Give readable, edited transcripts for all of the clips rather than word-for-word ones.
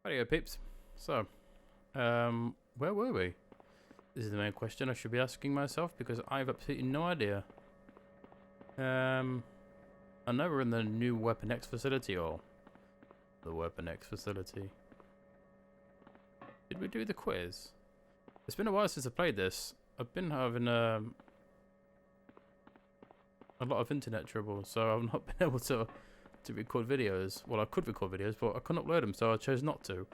Hello, peeps. So, where were we? This is the main question I should be asking myself because I have absolutely no idea. I know we're in the new Weapon X facility, or the Weapon X facility. Did we do the quiz? It's been a while since I played this. I've been having a lot of internet trouble, so I've not been able to record videos. Well, I could record videos, but I couldn't upload them, so I chose not to.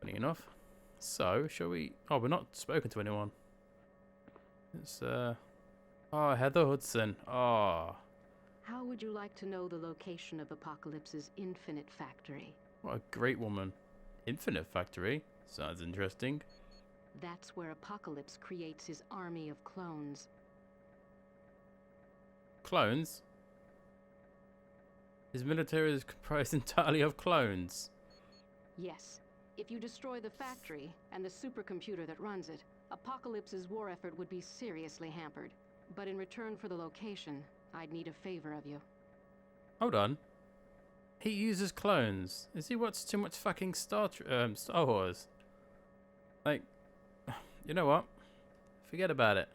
Funny enough. So, shall we... Oh, we're not spoken to anyone. It's, Oh, Heather Hudson. Oh, How would you like to know the location of Apocalypse's Infinite Factory? what a great woman. Infinite Factory. Sounds interesting. That's where Apocalypse creates his army of clones. Clones? His military is comprised entirely of clones. Yes, if you destroy the factory and the supercomputer that runs it, Apocalypse's war effort would be seriously hampered. But in return for the location, I'd need a favor of you. Hold on. He uses clones. Is he watched too much fucking Star Wars? Like, you know what? Forget about it.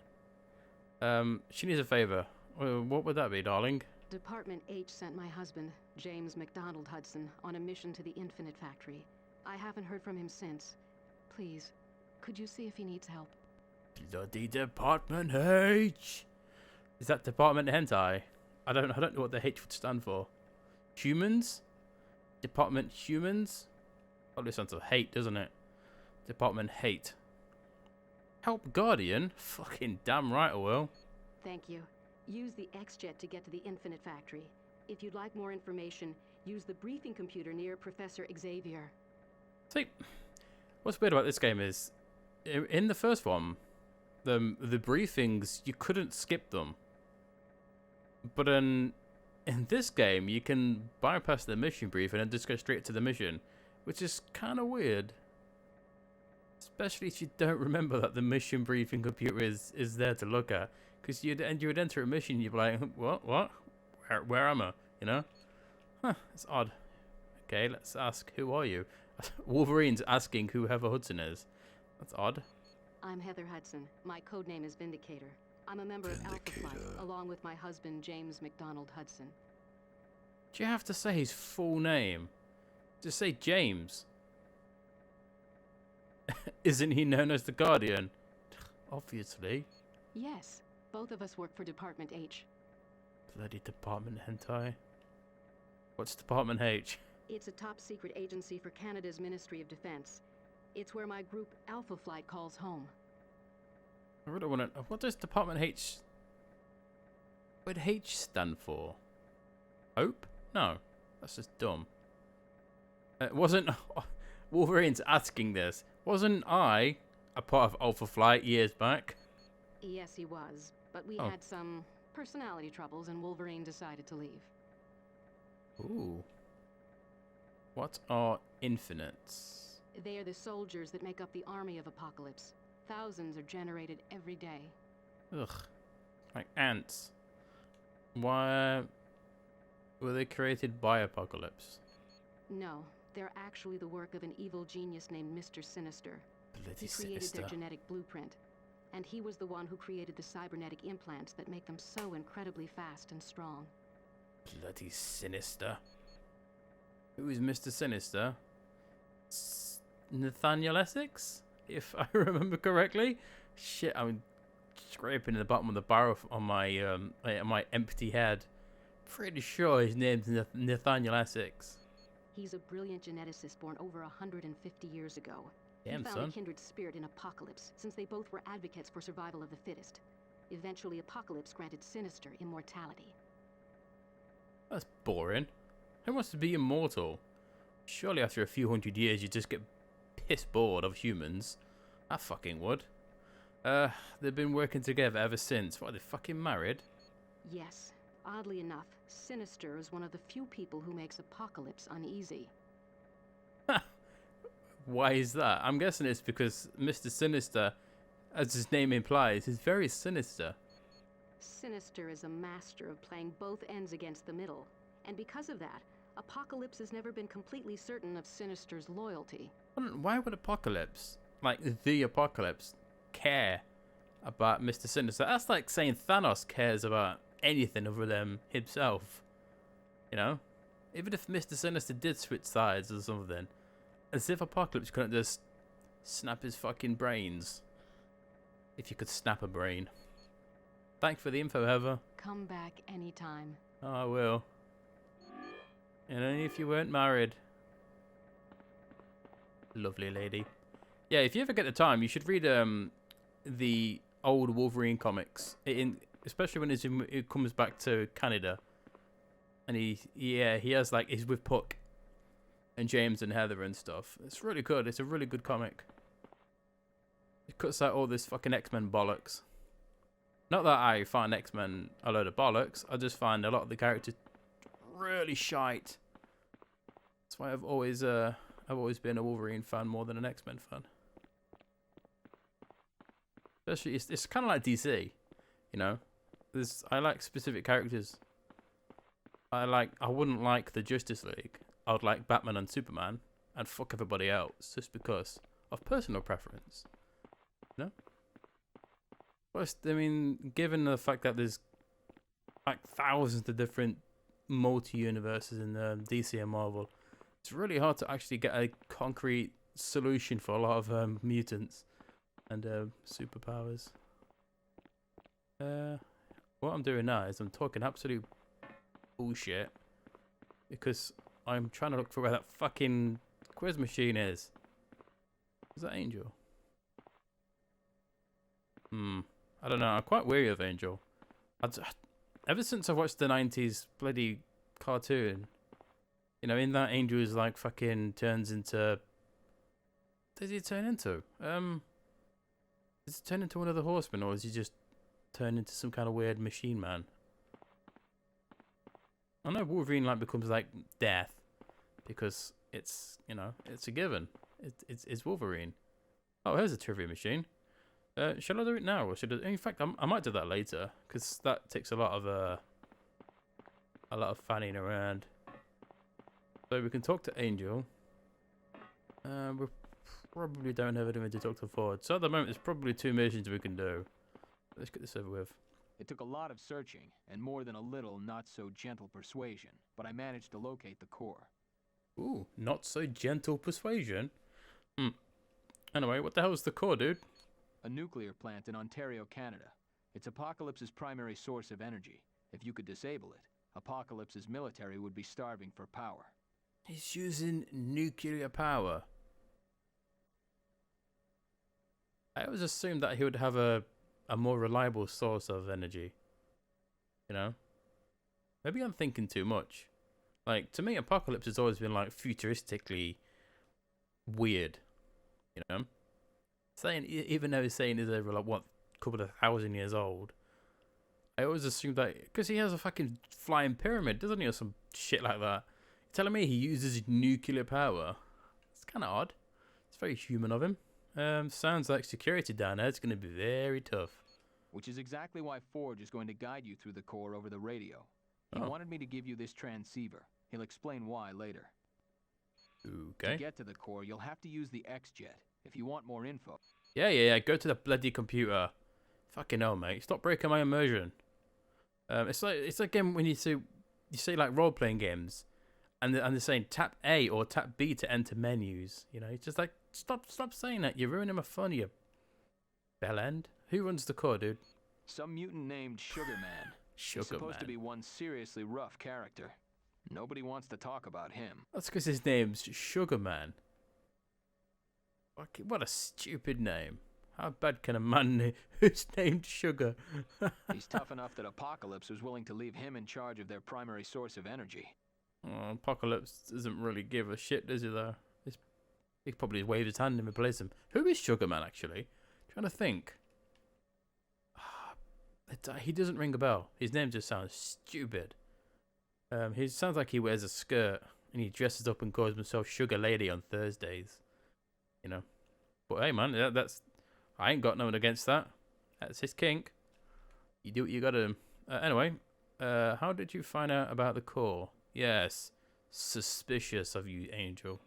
She needs a favor. What would that be, darling? Department H sent my husband, James McDonald Hudson, on a mission to the Infinite Factory. I haven't heard from him since. Please, could you see if he needs help? Bloody Department H. Is that Department Hentai? I don't know what the H would stand for. Humans? Department Humans? Probably sounds of hate, doesn't it? Department Hate. Help Guardian? Fucking damn right I will. Thank you. Use the X-Jet to get to the Infinite Factory. If you'd like more information, use the briefing computer near Professor Xavier. See, what's weird about this game is, in the first one, the briefings, you couldn't skip them. But in this game, you can bypass the mission briefing and just go straight to the mission, which is kind of weird. Especially if you don't remember that the mission briefing computer is there to look at. Because you would enter a mission, you'd be like, what? Where am I? You know? Huh, it's odd. Okay, let's ask, who are you? Wolverine's asking who Heather Hudson is. That's odd. I'm Heather Hudson. My codename is Vindicator. I'm a member of Alpha Flight, along with my husband, James McDonald Hudson. Do you have to say his full name? Just say James. Isn't he known as the Guardian? Obviously. Yes, both of us work for Department H. Bloody Department Hentai. What's Department H? It's a top-secret agency for Canada's Ministry of Defense. It's where my group, Alpha Flight, calls home. I really want to... What does Department H... What would H stand for? Hope? No. That's just dumb. It wasn't... Wolverine's asking this. Wasn't I a part of Alpha Flight years back? Yes, he was. But we had some personality troubles and Wolverine decided to leave. Ooh. What are infinites? They are the soldiers that make up the army of Apocalypse. Thousands are generated every day. Ugh. Like ants. Why were they created by Apocalypse? No, they're actually the work of an evil genius named Mr. Sinister. Bloody He created Sinister. their genetic blueprint. And he was the one who created the cybernetic implants that make them so incredibly fast and strong. Bloody Sinister. Who is Mr. Sinister? Nathaniel Essex? If I remember correctly. Shit, I'm scraping in the bottom of the barrel on my empty head. Pretty sure his name's Nathaniel Essex. He's a brilliant geneticist born over 150 years ago. Damn, he found son. a kindred spirit in Apocalypse, since they both were advocates for survival of the fittest. Eventually, Apocalypse granted Sinister immortality. That's boring. Who wants to be immortal? Surely after a few hundred years you just get piss bored of humans. I fucking would. They've been working together ever since. What, are they fucking married? Yes. Oddly enough, Sinister is one of the few people who makes Apocalypse uneasy. Why is that? I'm guessing it's because Mr. Sinister, as his name implies, is very sinister. Sinister is a master of playing both ends against the middle. And because of that, Apocalypse has never been completely certain of Sinister's loyalty. Why would Apocalypse, like the Apocalypse, care about Mr. Sinister? That's like saying Thanos cares about anything other than himself. You know? Even if Mr. Sinister did switch sides or something, as if Apocalypse couldn't just snap his fucking brains. If you could snap a brain. Thanks for the info, Heather. Come back anytime. Oh, I will. And only if you weren't married. Lovely lady. Yeah, if you ever get the time, you should read the old Wolverine comics. Especially when it comes back to Canada. And he has like, he's with Puck and James and Heather and stuff. It's really good. It's a really good comic. It cuts out all this fucking X-Men bollocks. Not that I find X-Men a load of bollocks. I just find a lot of the characters really shite. That's why I've always been a Wolverine fan more than an X-Men fan. Especially, it's kind of like DC, you know. I like specific characters. I wouldn't like the Justice League. I would like Batman and Superman, and fuck everybody else just because of personal preference. No. Plus, I mean, given the fact that there's like thousands of different multi-universes in DC and Marvel, it's really hard to actually get a concrete solution for a lot of mutants and superpowers. What I'm doing now is I'm talking absolute bullshit because I'm trying to look for where that fucking quiz machine is. Is that Angel? I don't know. I'm quite weary of Angel. Ever since I watched the 90s bloody cartoon, you know, in that Angel is like fucking turns into... What does he turn into? Does he turn into one of the Horsemen, or is he just turn into some kind of weird machine man? I know Wolverine like becomes like Death because it's, you know, it's a given. It's Wolverine. Oh, here's a trivia machine. Shall I do it now, or should I? In fact, I might do that later because that takes a lot of fanning around. So we can talk to Angel. We probably don't have anything to talk to Ford. So at the moment, there's probably 2 missions we can do. Let's get this over with. It took a lot of searching and more than a little not-so-gentle persuasion, but I managed to locate the core. Ooh, not so gentle persuasion? Anyway, what the hell is the core, dude? A nuclear plant in Ontario, Canada. It's Apocalypse's primary source of energy. If you could disable it, Apocalypse's military would be starving for power. He's using nuclear power. I always assumed that he would have a more reliable source of energy. You know? Maybe I'm thinking too much. Like, to me, Apocalypse has always been, like, futuristically weird. You know? Even though he's saying he's over, like, what, couple of 1,000 years old. I always assumed that, because he has a fucking flying pyramid, doesn't he, or some shit like that. You're telling me he uses nuclear power? It's kind of odd. It's very human of him. Sounds like security down there. It's going to be very tough. Which is exactly why Forge is going to guide you through the core over the radio. He wanted me to give you this transceiver. He'll explain why later. Okay. To get to the core, you'll have to use the X-Jet. If you want more info. Yeah. Go to the bloody computer. Fucking hell, mate. Stop breaking my immersion. It's like when you say like role-playing games, and they're saying tap A or tap B to enter menus. You know, it's just like stop saying that. You're ruining my fun, you bellend. Who runs the core, dude? Some mutant named Sugarman. He's supposed to be one seriously rough character. Nobody wants to talk about him. That's because his name's Sugarman. Fucking, what a stupid name. How bad can a man who's named Sugar? He's tough enough that Apocalypse was willing to leave him in charge of their primary source of energy. Oh, Apocalypse doesn't really give a shit, does he, though? He probably waved his hand and replaced him. Who is Sugarman, actually? Trying to think. He doesn't ring a bell. His name just sounds stupid. He sounds like he wears a skirt and he dresses up and calls himself Sugar Lady on Thursdays. You know. But hey, man, I ain't got nothing against that. That's his kink. You do what you gotta do. Anyway, how did you find out about the core? Yes. suspicious of you, Angel.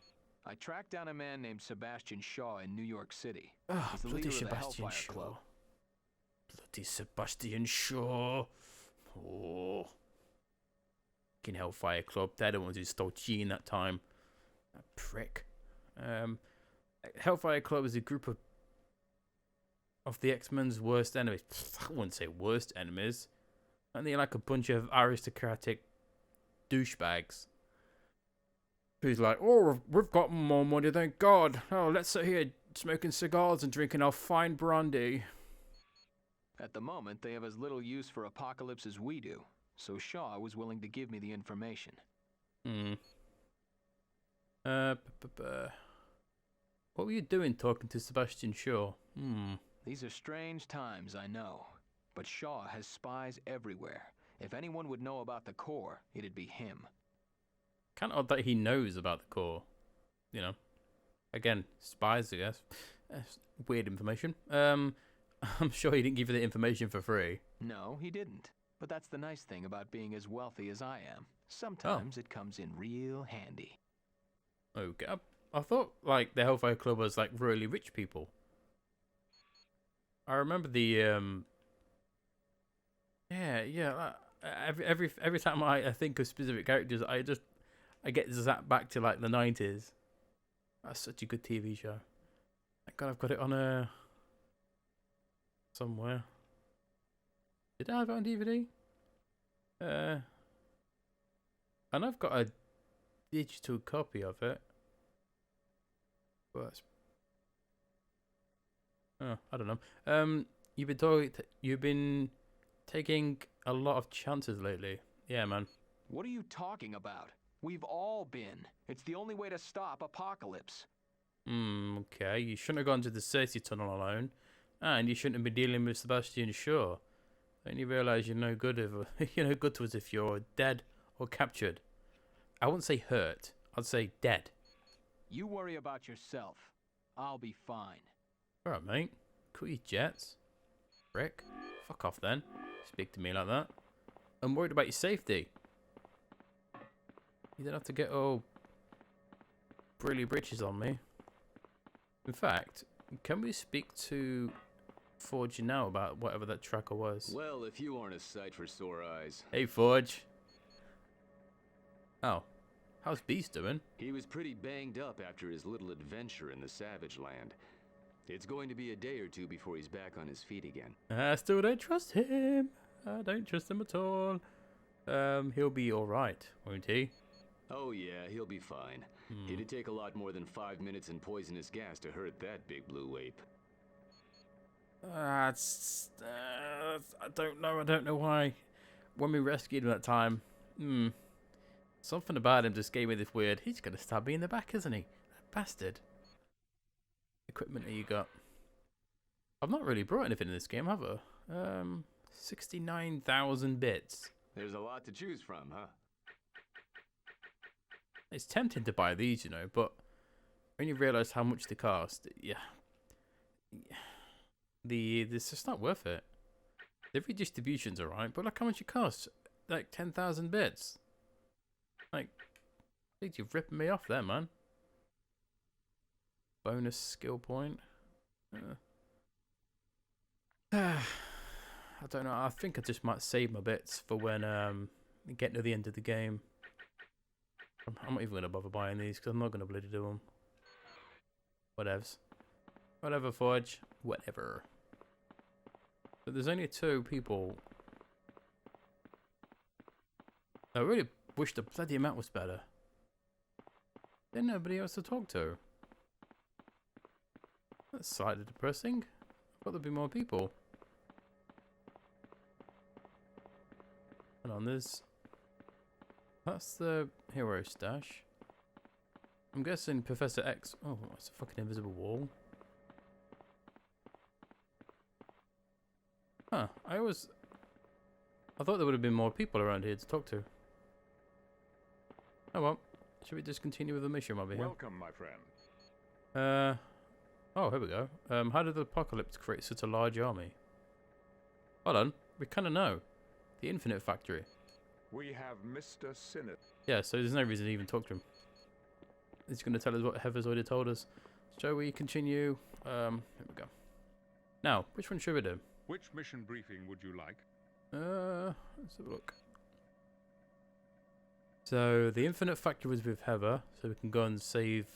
I tracked down a man named Sebastian Shaw in New York City. Ah, He's the bloody leader of the Sebastian Hellfire Shaw. Club. Bloody Sebastian Shaw. Oh. Fucking Hellfire Club. They're the ones who stole Gene that time. That prick. Hellfire Club is a group of the X-Men's worst enemies. I wouldn't say worst enemies. And they're like a bunch of aristocratic douchebags. Who's like, oh, we've got more money than God. Oh, let's sit here smoking cigars and drinking our fine brandy. At the moment, they have as little use for Apocalypse as we do, so Shaw was willing to give me the information. What were you doing talking to Sebastian Shaw? These are strange times, I know, but Shaw has spies everywhere. If anyone would know about the core, it'd be him. Kind of odd that he knows about the core. You know. Again, spies, I guess. Weird information. I'm sure he didn't give you the information for free. No, he didn't. But that's the nice thing about being as wealthy as I am. Sometimes it comes in real handy. Okay. I thought, like, the Hellfire Club was, like, really rich people. I remember the, every time I think of specific characters, I get zapped back to, like, the 90s. That's such a good TV show. Thank God I've got it on, somewhere. Did I have it on DVD? And I've got a digital copy of it. Well, that's... Oh, I don't know. You've been taking a lot of chances lately. Yeah, man. What are you talking about? We've all been. It's the only way to stop Apocalypse. Okay. You shouldn't have gone to the safety tunnel alone. And you shouldn't have been dealing with Sebastian Shaw. Don't you realise you're no good to us if you're dead or captured? I wouldn't say hurt. I'd say dead. You worry about yourself. I'll be fine. Alright, mate. Cool your jets. Frick. Fuck off then. Speak to me like that. I'm worried about your safety. You don't have to get all brilly britches on me. In fact, can we speak to Forge now about whatever that tracker was? Well, if you aren't a sight for sore eyes. Hey, Forge. Oh. How's Beast doing? He was pretty banged up after his little adventure in the Savage Land. It's going to be a day or two before he's back on his feet again. I still don't trust him. I don't trust him at all. He'll be alright, won't he? Oh yeah, he'll be fine. It'd take a lot more than 5 minutes and poisonous gas to hurt that big blue ape. I don't know. I don't know why. When we rescued him that time, something about him just gave me this weird. He's gonna stab me in the back, isn't he? That bastard. Equipment that you got. I've not really brought anything in this game, have I? 69,000 bits. There's a lot to choose from, huh? It's tempting to buy these, you know, but when you realise how much they cost, it's just not worth it. The redistribution's alright, but look how much it costs. Like 10,000 bits. Like, I think you're ripping me off there, man. Bonus skill point. I don't know. I think I just might save my bits for when get to the end of the game. I'm not even going to bother buying these because I'm not going to bloody do them. Whatevs. Whatever, Forge. Whatever. But there's only 2 people. I really wish the bloody map was better. There's nobody else to talk to. That's slightly depressing. I thought there'd be more people. Hold on, that's the hero stash. I'm guessing Professor X. Oh, it's a fucking invisible wall. Huh. I thought there would have been more people around here to talk to. Oh well. Should we just continue with the mission over here? Welcome, my friend. Oh, here we go. How did the Apocalypse create such a large army? Hold on. We kind of know. The Infinite Factory. We have Mr. Sinister. Yeah, so there's no reason to even talk to him. He's going to tell us what Heather's already told us. Shall we continue? Here we go. Now, which one should we do? Which mission briefing would you like? Let's have a look. So, the Infinite Factory was with Heather, so we can go and save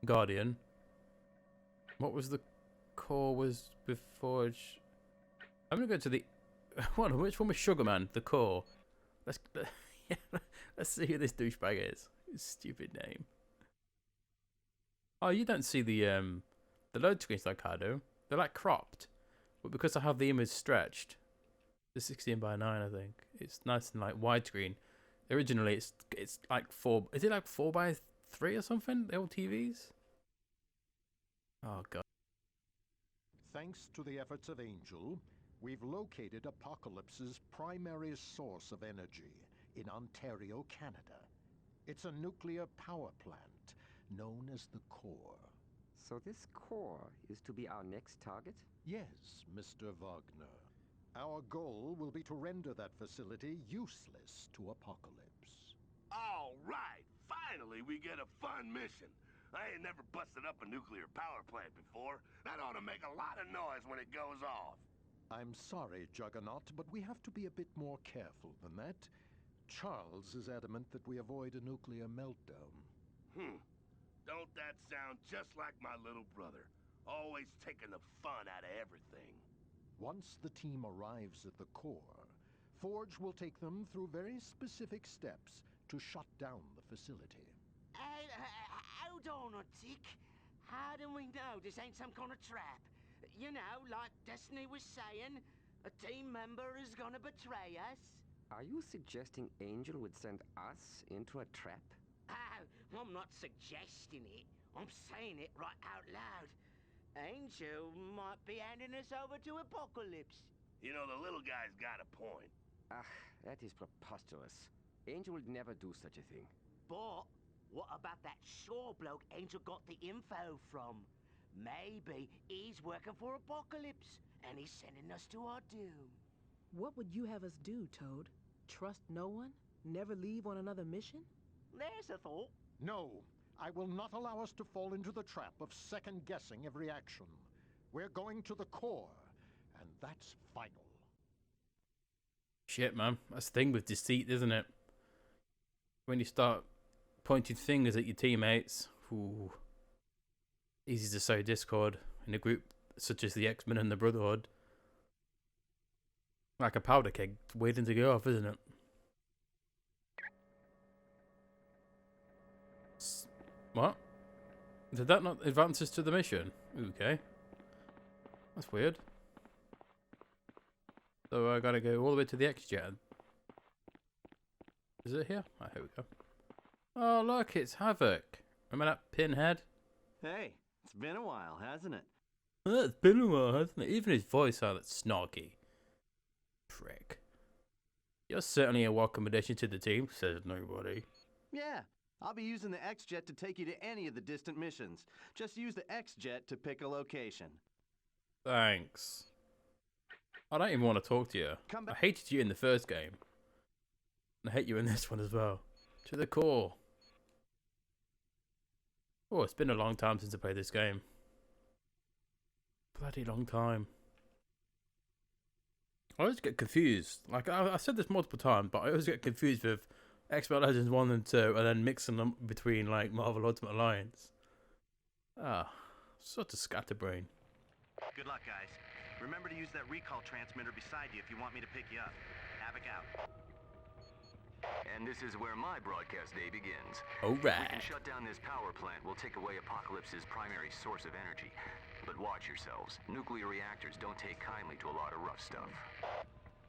Guardian. What was the core was with Forge? I'm going to go to the... which one was Sugarman? The core. Let's see who this douchebag is. His stupid name. Oh, you don't see the load screens like I do. They're like cropped. But because I have the image stretched, the 16 by 9, I think. It's nice and like widescreen. Originally, it's like 4... Is it like 4 by 3 or something? The old TVs? Oh, God. Thanks to the efforts of Angel, we've located Apocalypse's primary source of energy in Ontario, Canada. It's a nuclear power plant known as the Core. So this core is to be our next target? Yes, Mr. Wagner. Our goal will be to render that facility useless to Apocalypse. All right! Finally, we get a fun mission. I ain't never busted up a nuclear power plant before. That ought to make a lot of noise when it goes off. I'm sorry, Juggernaut, but we have to be a bit more careful than that. Charles is adamant that we avoid a nuclear meltdown. Don't that sound just like my little brother? Always taking the fun out of everything. Once the team arrives at the Core, Forge will take them through very specific steps to shut down the facility. Hold on a tick. How do we know this ain't some kind of trap? You know, like Destiny was saying, a team member is gonna betray us. Are you suggesting Angel would send us into a trap? Oh, I'm not suggesting it. I'm saying it right out loud. Angel might be handing us over to Apocalypse. You know, the little guy's got a point. That is preposterous. Angel would never do such a thing. But what about that Shaw bloke Angel got the info from? Maybe he's working for Apocalypse, and he's sending us to our doom. What would you have us do, Toad? Trust no one? Never leave on another mission? There's a thought. No, I will not allow us to fall into the trap of second-guessing every action. We're going to the Core, and that's final. Shit, man. That's the thing with deceit, isn't it? When you start pointing fingers at your teammates, ooh, easy to sow discord in a group such as the X-Men and the Brotherhood. Like a powder keg waiting to go off, isn't it? What? Did that not advance us to the mission? Okay. That's weird. So I gotta go all the way to the X-Jet. Is it here? Oh, here we go. Oh, look, it's Havoc. Remember that pinhead? Hey, it's been a while, hasn't it? Oh, it's been a while, hasn't it? Even his voice sounded snarky. Prick. You're certainly a welcome addition to the team, says nobody. Yeah, I'll be using the X-Jet to take you to any of the distant missions. Just use the X-Jet to pick a location. Thanks. I don't even want to talk to you. I hated you in the first game. And I hate you in this one as well. To the core. Oh, it's been a long time since I played this game. Bloody long time. I always get confused. Like, I said this multiple times, but I always get confused with X-Men Legends 1 and 2, and then mixing them between, like, Marvel Ultimate Alliance. Such a scatterbrain. Good luck, guys. Remember to use that recall transmitter beside you if you want me to pick you up. Havoc out. And this is where my broadcast day begins. Alright. We can shut down this power plant. We'll take away Apocalypse's primary source of energy. But watch yourselves. Nuclear reactors don't take kindly to a lot of rough stuff.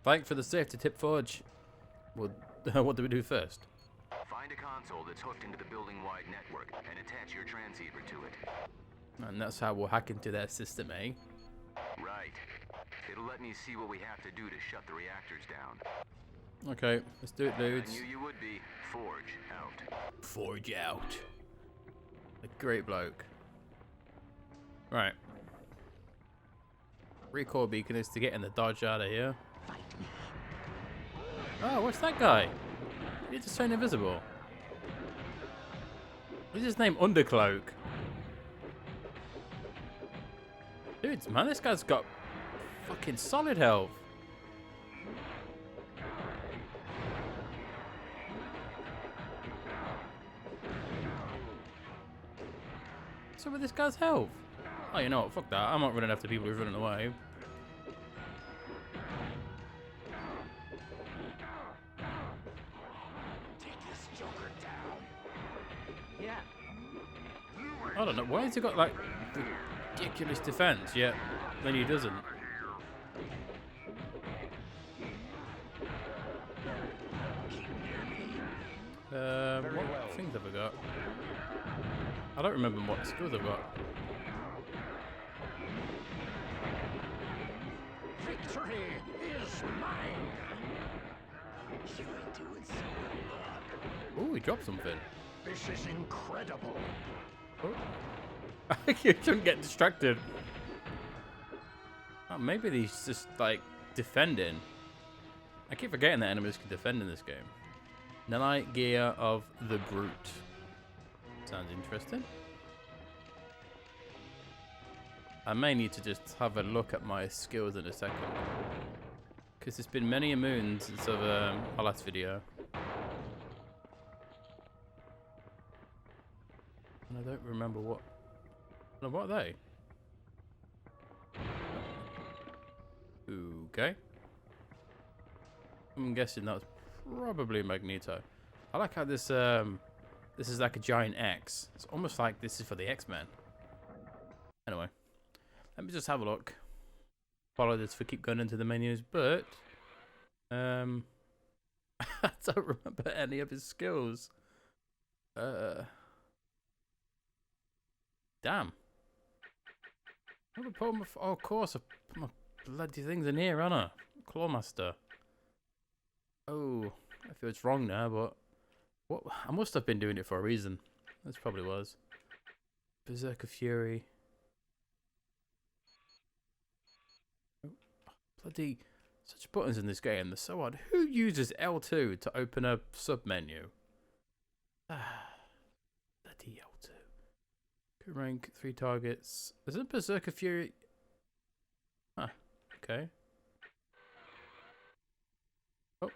Thanks for the safety tip, Forge. Well, what do we do first? Find a console that's hooked into the building-wide network and attach your transceiver to it. And that's how we'll hack into their system, eh? Right. It'll let me see what we have to do to shut the reactors down. Okay, let's do it, dudes. I knew you would be. Forge out. Forge out. A great bloke. Right. Recall beacon is to get in the Dodge out of here. Oh, what's that guy? He just turn invisible. What's his name? Undercloak. Dude, man, this guy's got fucking solid health. What's up with this guy's health? Oh, you know what? Fuck that. I'm not running after people who're running away. I don't know. Why has he got like ridiculous defense yet then he doesn't? What things have I got? I don't remember what skills I've got. Victory is mine! You ain't doing so Ooh, he dropped something. This is incredible. Oh. You shouldn't get distracted. Oh, maybe he's just like defending. I keep forgetting that enemies can defend in this game. Nanite Gear of the Brute. Sounds interesting. I may need to just have a look at my skills in a second. Because it's been many a moon since our last video. And I don't remember what... No, what are they? Okay. I'm guessing that's probably Magneto. I like how this this is like a giant X. It's almost like this is for the X-Men. Anyway, let me just have a look. Apologies for keep going into the menus, but I don't remember any of his skills. Damn. Oh, of course, my bloody things in here, aren't I? Clawmaster. Oh, I feel it's wrong now, but what? I must have been doing it for a reason. This probably was. Berserker Fury. Oh, bloody such buttons in this game. They're so odd. Who uses L2 to open a sub menu? Bloody L2. Good rank, 3 targets. Isn't Berserker Fury? Huh. Okay. Oh.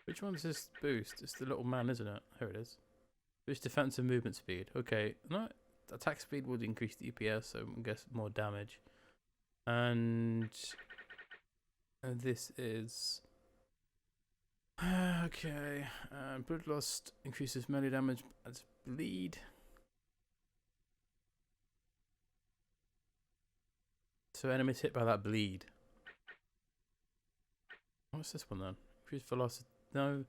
Which one's this boost? It's the little man, isn't it? Here it is. Boost defense and movement speed. Okay. No, attack speed would increase the DPS, so I guess more damage. And this is... Okay. Bloodlust increases melee damage as bleed. So enemies hit by that bleed. What's this one then? Increased velocity. No.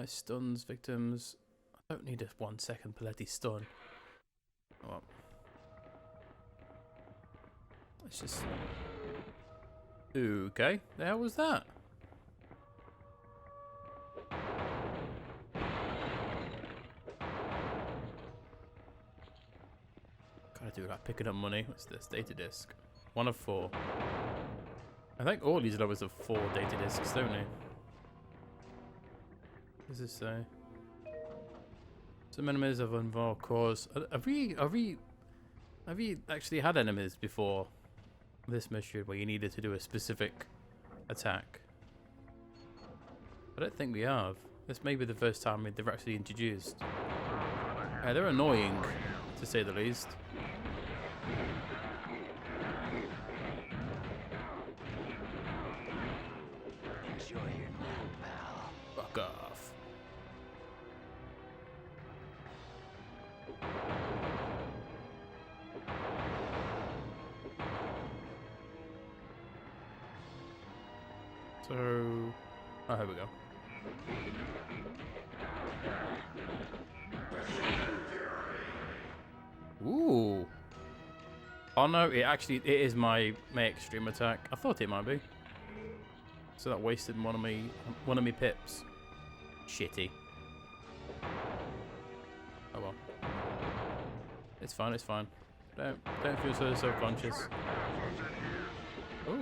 Stuns victims. I don't need a 1 second bloody stun. Oh well. Let's just... Okay. The hell was that? Gotta do that. Picking up money. What's this? Data disc. 1 of 4. I think all these levels have 4 data discs, don't they? What does this say? Some enemies have involved cause. Have we actually had enemies before this mission where you needed to do a specific attack? I don't think we have. This may be the first time they've actually introduced. They're annoying, to say the least. Fuck off. So, oh, here we go. Ooh. Oh no, it is my extreme attack. I thought it might be. So that wasted one of me pips. Shitty. Oh well. It's fine, it's fine. Don't feel so self-conscious. Oh.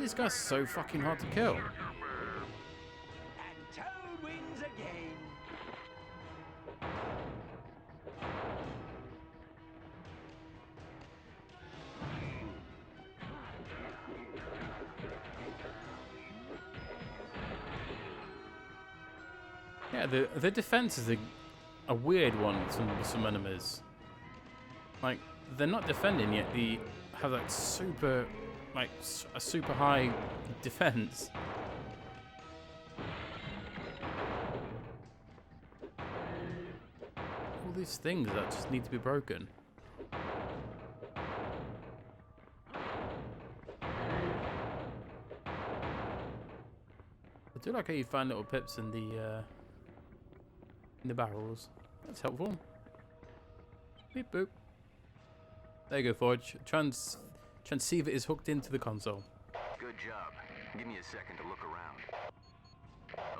This guy's so fucking hard to kill. And Toad wins again. Yeah, the defense is a weird one with some enemies. Like, they're not defending yet, they have like super, like a super high defense. All these things that just need to be broken. I do like how you find little pips in the barrels. That's helpful. Beep boop. There you go, Forge. Transceiver is hooked into the console. Good job. Give me a second to look around.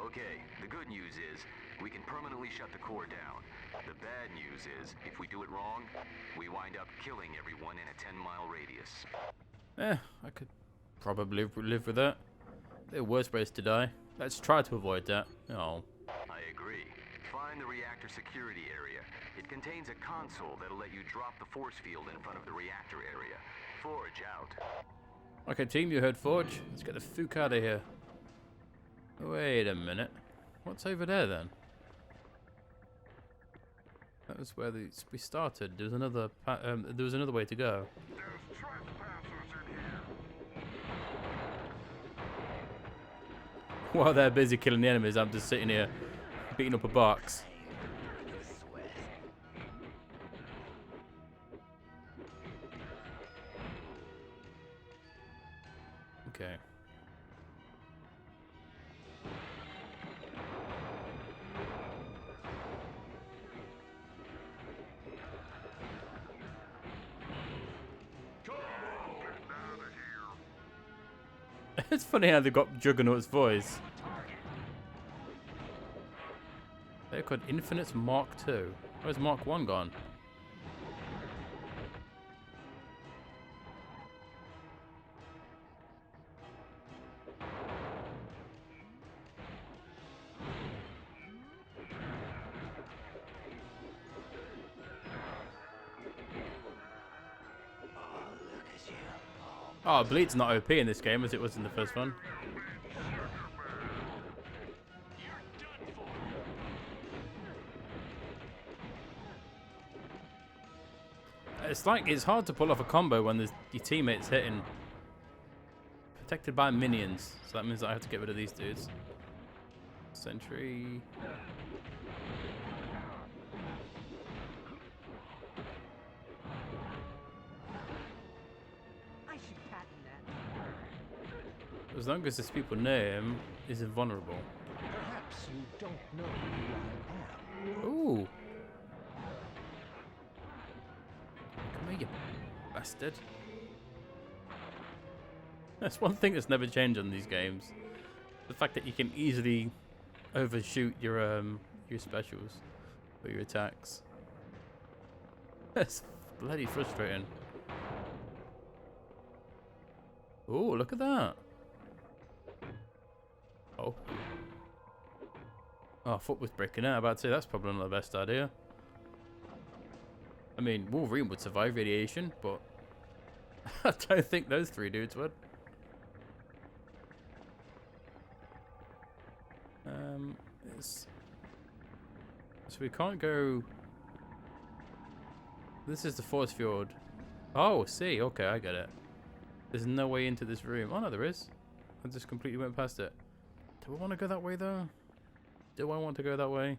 Okay, the good news is we can permanently shut the core down. The bad news is if we do it wrong, we wind up killing everyone in a 10-mile radius. I could probably live with that. There are worse ways to die. Let's try to avoid that. Oh. I agree. Find the reactor security area. It contains a console that'll let you drop the force field in front of the reactor area. Forge out. Okay, team, you heard Forge. Let's get the fuck out of here. Wait a minute. What's over there then? That was where we started. There was another way to go. While they're busy killing the enemies, I'm just sitting here beating up a box. Okay. It's funny how they got Juggernaut's voice. They're called Infinites Mark II. Where's Mark 1 gone? Oh, Bleed's not OP in this game as it was in the first one. It's like it's hard to pull off a combo when there's your teammates hitting. Protected by minions, so that means that I have to get rid of these dudes. Sentry. As long as there's people near him, he's invulnerable. Perhaps you don't know who I am. Ooh. Come here, you bastard. That's one thing that's never changed on these games. The fact that you can easily overshoot your specials or your attacks. That's bloody frustrating. Ooh, look at that. Oh. Oh, foot was breaking out. About to say that's probably not the best idea. I mean, Wolverine would survive radiation, but I don't think those three dudes would. So we can't go. This is the force field. Oh, see. Okay, I get it. There's no way into this room. Oh no, there is. I just completely went past it. Do I want to go that way though? Do I want to go that way?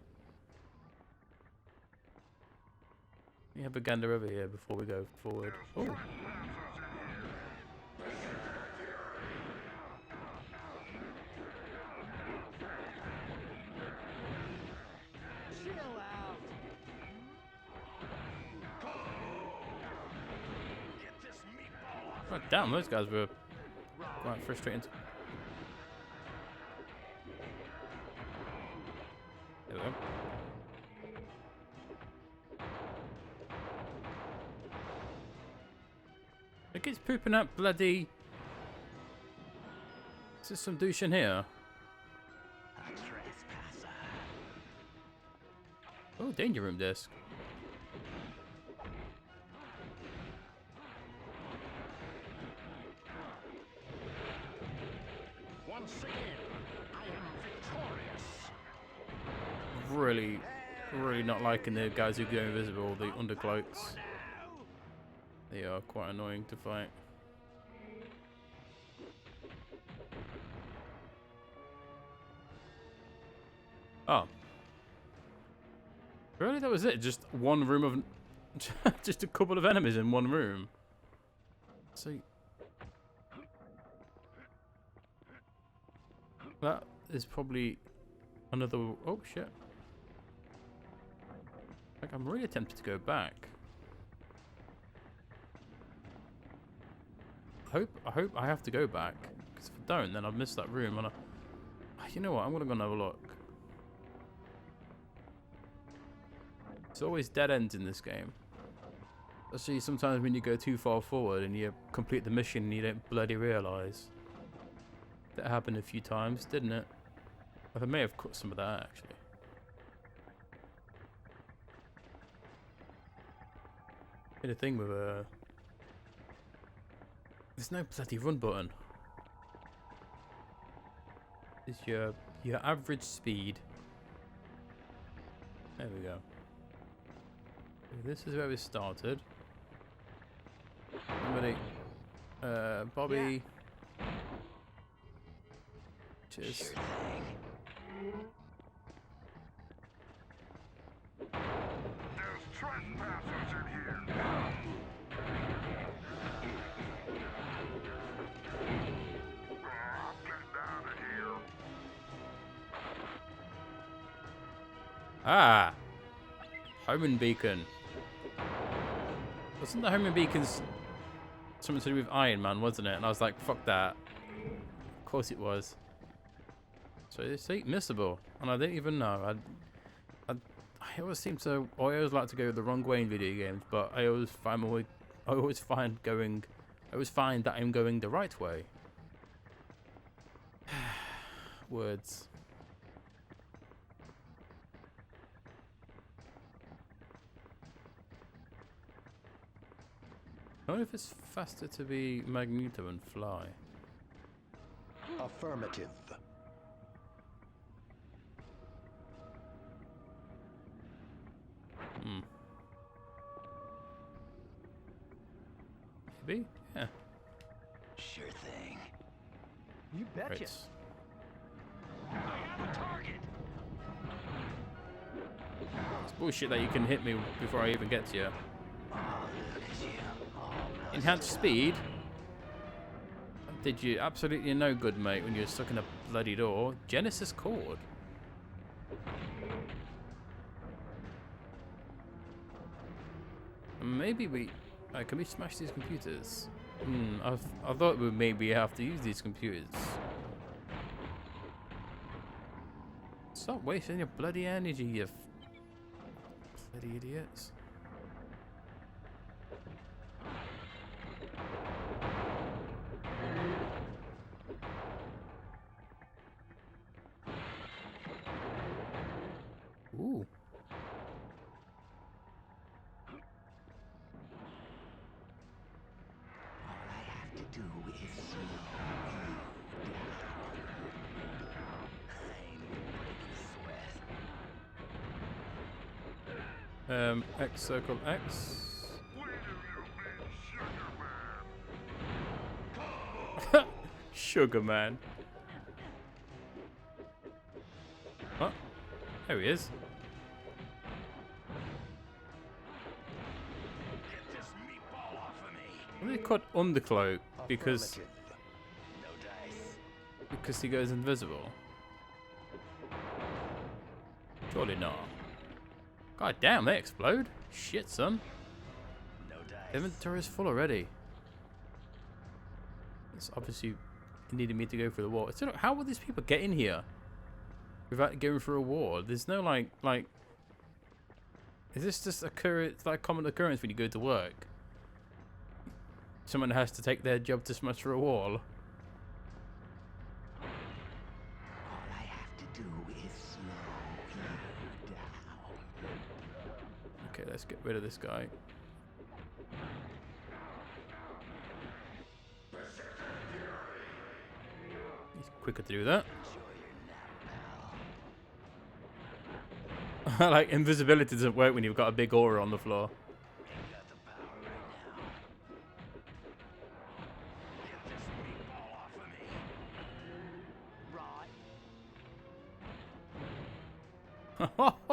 Let me have a gander over here before we go forward. Oh. Oh, damn, those guys were quite frustrating. There we go. It keeps pooping up bloody there some douche in here? Oh, danger room disc. Once again, I am victorious. Really not liking the guys who go invisible, the undercloaks. They are quite annoying to fight. Oh. Really? That was it? Just one room of... just a couple of enemies in one room? So... that is probably another... oh, shit. Like, I'm really tempted to go back. I hope I have to go back. Because if I don't, then I've missed that room. And you know what? I'm going to go and have a look. There's always dead ends in this game. Especially sometimes when you go too far forward and you complete the mission and you don't bloody realise. That happened a few times, didn't it? I may have cut some of that, actually. Did a thing with a... there's no bloody run button. It's your average speed. There we go. This is where we started. Somebody, Bobby. Yeah. Cheers. Sure There's trespassers in here. Get down of here. Ah! Homing beacon. Wasn't the homing beacons something to do with Iron Man, wasn't it? And I was like, fuck that. Of course it was. So it's missable, and I didn't even know. I always seem to. I always like to go the wrong way in video games, but I always find that I'm going the right way. Words. I wonder if it's faster to be Magneto and fly. Affirmative. Maybe? Yeah. Sure thing. You betcha. Right. I have a target. It's bullshit that you can hit me before I even get to you. Oh, look at you. Enhanced speed? Did you absolutely no good, mate, when you were stuck in a bloody door? Genesis cord. Maybe we... can we smash these computers? I thought we'd maybe have to use these computers. Stop wasting your bloody energy, you bloody idiots. Ooh. X circle X. Sugar Man. What? There he is. Get this meatball off of me. Why did they cut Undercloak? Because No dice. he goes invisible. Surely not. God damn, they explode. Shit, son. No dice. The inventory is full already. It's obviously needed me to go through the wall. So how will these people get in here without going through a wall? There's no like. Is this just like common occurrence when you go to work? Someone has to take their job to smash through a wall. let's get rid of this guy. He's quicker to do that. Like, invisibility doesn't work when you've got a big aura on the floor.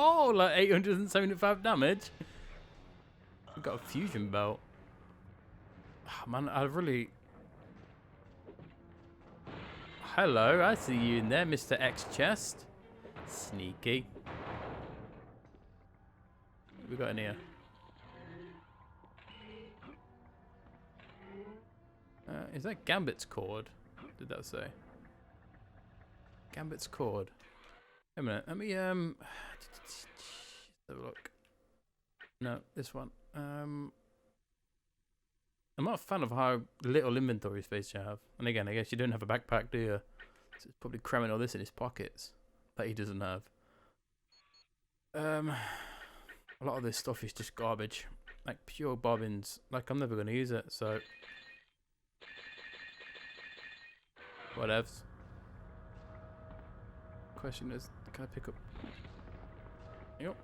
Oh, like 875 damage. We've got a fusion belt. Oh, man, I really... Hello, I see you in there, Mr. X Chest. Sneaky. What we got in here? Is that Gambit's cord? What did that say? Gambit's cord. Wait a minute, let me have a look. No, this one. I'm not a fan of how little inventory space you have. And again, I guess you don't have a backpack, do you? So it's probably cramming all this in his pockets that he doesn't have. A lot of this stuff is just garbage. Like pure bobbins. Like I'm never going to use it, so... Whatevs. Question is, can I pick up... Yep.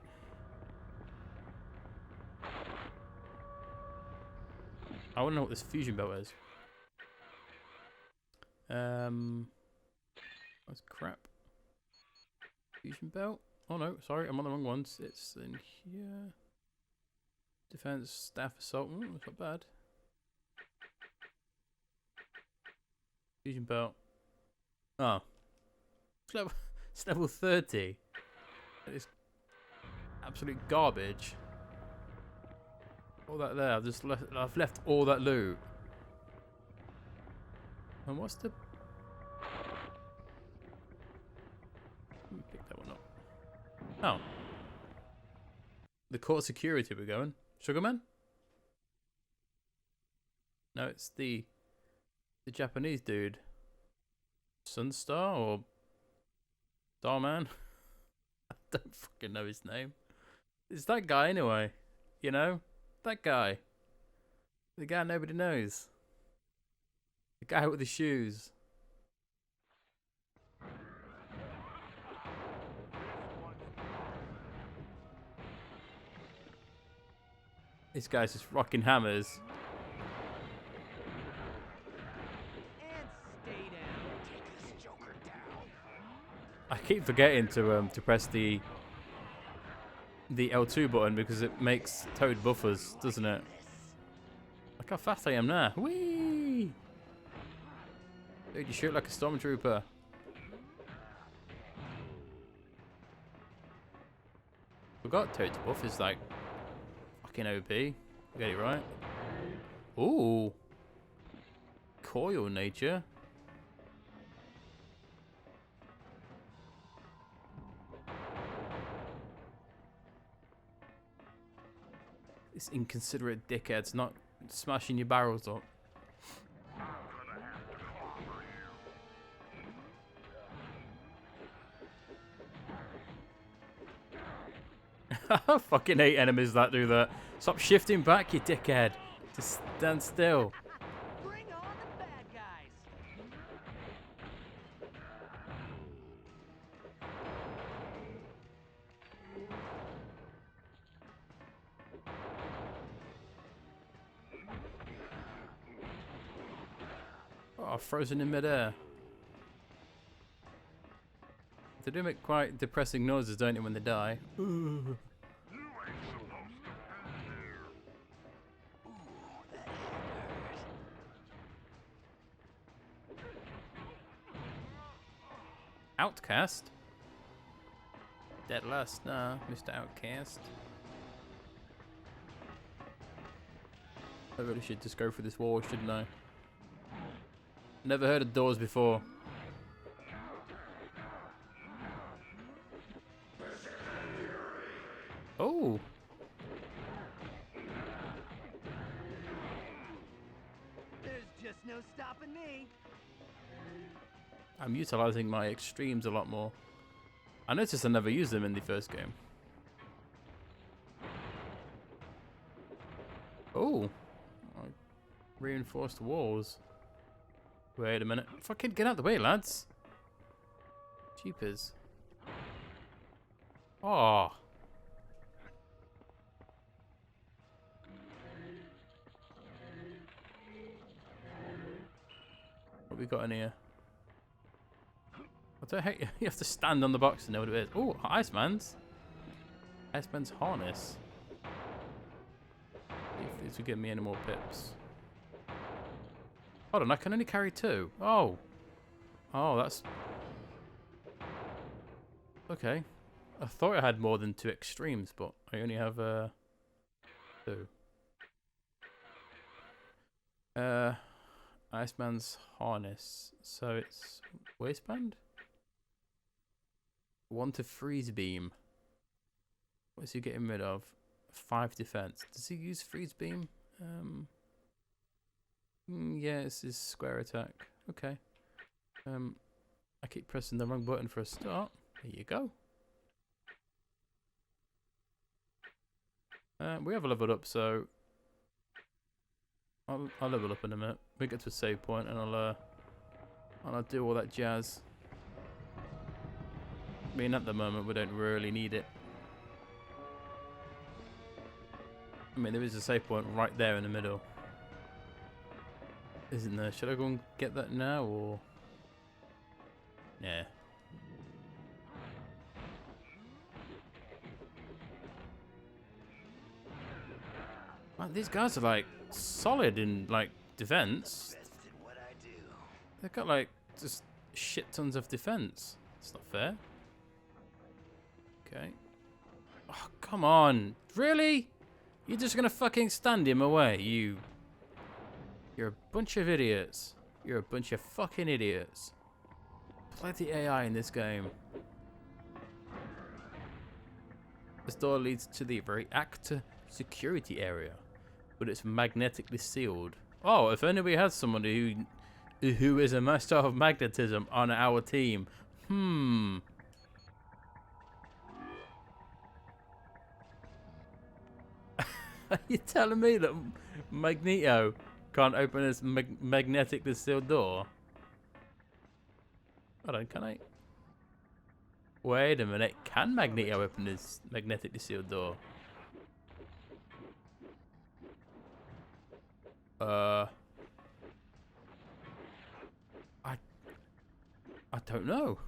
I want to know what this fusion belt is. That's crap. Fusion belt? Oh no, sorry, I'm on the wrong ones. It's in here. Defense, staff assault. Ooh, that's not bad. Fusion belt. Oh. It's level 30. It's absolute garbage. All that there, I've left all that loot. And what's the... Let me pick that one up. Oh. The court security we're going. Sugarman? No, it's the Japanese dude. Sunstar or Starman? I don't fucking know his name. It's that guy anyway. You know? That guy. The guy nobody knows. The guy with the shoes. This guy's just rocking hammers. I keep forgetting to press the L2 button because it makes Toad buffers, doesn't it? Look how fast I am now. Whee! Dude, you shoot like a stormtrooper. Forgot Toad's buff is like fucking OP. Get it right. Ooh. Coil nature. This inconsiderate dickhead's not smashing your barrels up. I fucking hate enemies that do that. Stop shifting back, you dickhead. Just stand still. Bring on the bad guys. Oh, frozen in midair. They do make quite depressing noises, don't they, when they die? Ooh. Outcast? Dead last, nah, Mr. Outcast. I really should just go for this wall, shouldn't I? Never heard of doors before. Oh! There's just no stopping me. I'm utilizing my extremes a lot more. I noticed I never used them in the first game. Oh. Reinforced walls. Wait a minute. Fucking get out the way, lads. Jeepers. Oh. What we got in here? What the heck? You have to stand on the box to know what it is. Oh, Iceman's. Iceman's harness. If these will give me any more pips. Hold on, I can only carry 2. Oh. Oh, that's... Okay. I thought I had more than 2 extremes, but I only have 2. Iceman's harness. So it's waistband? 1 to freeze beam. What's he getting rid of? 5 defense. Does he use freeze beam? Yeah, it's his square attack. Okay. I keep pressing the wrong button for a start. There you go. We have leveled up, so I'll level up in a minute. We get to a save point, and I'll do all that jazz. I mean, at the moment, we don't really need it. I mean, there is a save point right there in the middle, isn't there? Should I go and get that now, or? Yeah. Man, these guys are like solid in like defense. They've got like just shit tons of defense. It's not fair. Okay. Oh, come on. Really? You're just gonna fucking stand him away, you... You're a bunch of idiots. You're a bunch of fucking idiots. Play the AI in this game. This door leads to the reactor security area, but it's magnetically sealed. Oh, if only we had somebody who is a master of magnetism on our team. Are you telling me that Magneto can't open this magnetically sealed door? Hold on, can I? Wait a minute, can Magneto open this magnetically sealed door? I don't know.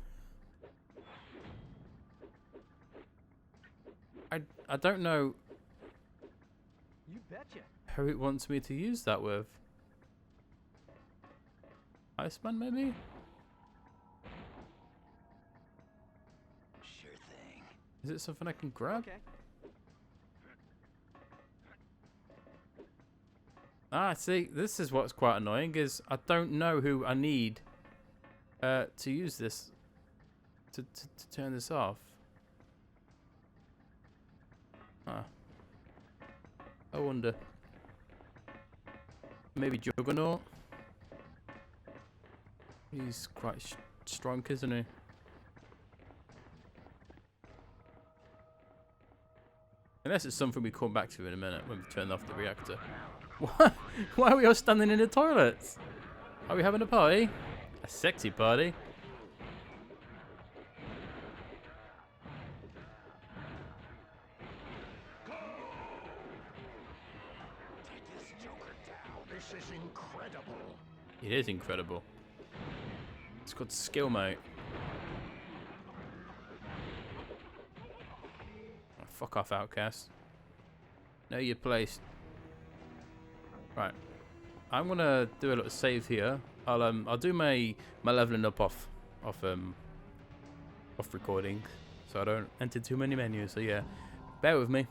I don't know. You betcha. Who it wants me to use that with? Iceman, maybe? Sure thing. Is it something I can grab? Okay. Ah, see, this is what's quite annoying, is I don't know who I need to use this, to turn this off. Ah. I wonder. Maybe Juggernaut? He's quite strong, isn't he? Unless it's something we come back to in a minute when we turn off the reactor. What? Why are we all standing in the toilets? Are we having a party? A sexy party? This is incredible. It is incredible. It's called skill, mate. Oh, fuck off, outcast. Know your place. Right. I'm gonna do a little save here. I'll do my leveling up off recording, so I don't enter too many menus. So yeah, bear with me.